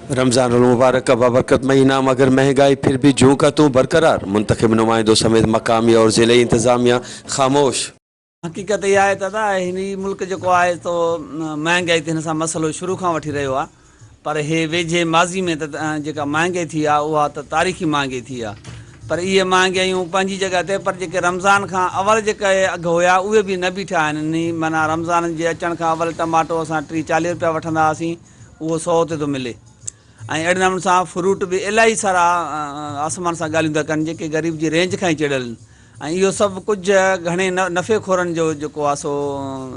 रमज़ान मुबारक का बाबरकत महीना मगर महंगाई फिर भी जूं का तूं बरकरार। मुंतखब नुमाइंदों समेत मकामी और ज़िले इंतज़ामिया खामोश। हक़ीक़त इहा आहे दादा, हिन मुल्क जेको आहे तो महांगाई ते हिन सां मसइलो शुरू खां वठी रहियो आहे। पर हे वेझे माज़ी में त जेका महांगाई थी आहे उहा त तारीख़ी महांगाई थी आहे। पर इहे महांगाइयूं पंहिंजी जॻह ते, पर जेके रमज़ान खां अवल जेके अघु हुया उहे बि न बीठा आहिनि। माना रमज़ान जे अचण खां अवल टमाटो असां 30-40 रुपया वठंदा हुआसीं, उहो 100 ते थो मिले। ऐं अहिड़े नमूने सां फ्रूट बि इलाही सारा आसमान सां ॻाल्हियूं था कनि जेके ग़रीब जी रेंज खां ई चढ़ियल आहिनि। ऐं इहो सभु कुझु घणे नफ़ेखोरनि जो जेको आहे सो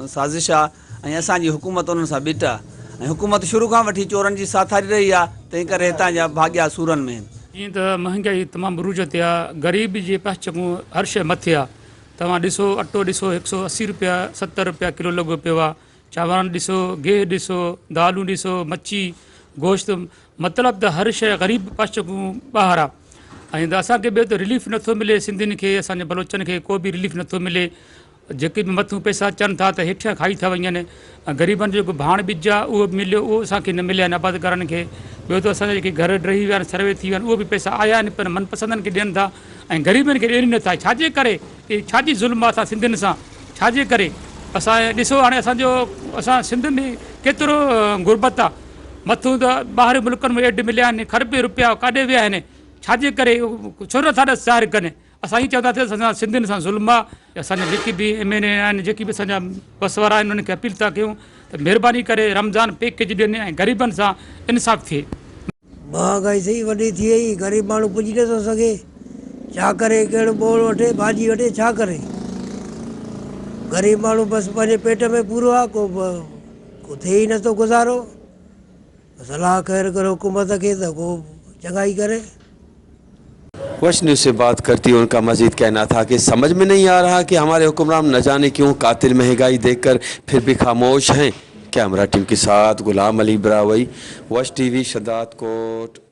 साज़िश आहे। ऐं असांजी हुकूमत उन्हनि सां ॿिट आहे। ऐं हुकूमत शुरू खां वठी चोरनि जी साथारी रही आहे, तंहिं करे हितां जा भाॻिया सूरनि में आहिनि। जीअं त महांगाई तमामु बुरूज ते आहे, ग़रीब जे पहचकूं हर शइ मथे आहे। तव्हां ॾिसो अटो ॾिसो 180 रुपया 70 रुपया किलो लॻो पियो आहे। चांवरनि ॾिसो, गेहु ॾिसो, दालूं ॾिसो, मच्छी, गोश्त, मतिलबु त हर शइ ग़रीब पहचकूं ॿाहिरि आहे। ऐं असांखे ॿियो त रिलीफ नथो मिले, सिंधियुनि खे असांजे बलोचनि खे को बि रिलीफ नथो मिले। जेके बि मथूं पैसा अचनि था त हेठियां खाई था वञनि। ग़रीबनि जो जेको भाण ॿिज आहे उहो बि मिलियो, उहो असांखे न मिलिया आबादकारनि खे। ॿियो त असांजा जेके घर रही विया आहिनि, सर्वे थी विया आहिनि, उहे बि पैसा आया आहिनि पर मनपसंदनि खे ॾियनि था ऐं ग़रीबनि खे ॾियनि नथा। छाजे करे इहे छाजी ज़ुल्म आहे असां सिंधियुनि सां? छाजे करे असां ॾिसो हाणे असां सिंध में केतिरो गुरबत आहे। मथूं त ॿाहिरि मुल्कनि में एड मिलिया आहिनि, खरबे रुपया काॾे विया आहिनि। छाजे करे छो नथा ज़ाहिर कनि? असां ई चवंदासीं असां सिंधियुनि सां ज़ुल्म आहे। असांजा जेके बि MNA आहिनि, जेके बि असांजा बस वारा आहिनि, उन्हनि खे अपील था कयूं त महिरबानी करे रमज़ान पैकेज ॾियनि ऐं ग़रीबनि सां इंसाफ़ थिए। महांगाई सही वॾी थी वई, ग़रीब माण्हू पुॼी नथो सघे। छा करे, कहिड़ो ॿोल वठे, भाॼी वठे, छा करे? ग़रीब माण्हू बसि पंहिंजे पेट में पूरो आहे, को थिए ई नथो गुज़ारो। सलाह ख़ैर करो हुकूमत खे त को चङाई करे। वश न्यूज़ से बात करती है उनका मजीद कहना था कि समझ में नहीं आ रहा कि हमारे हुक्मरान न जाने क्यों कातिल महंगाई देखकर फिर भी खामोश हैं। कैमरा टीम के साथ गुलाम अली ब्रावई, वश TV, शदात कोट।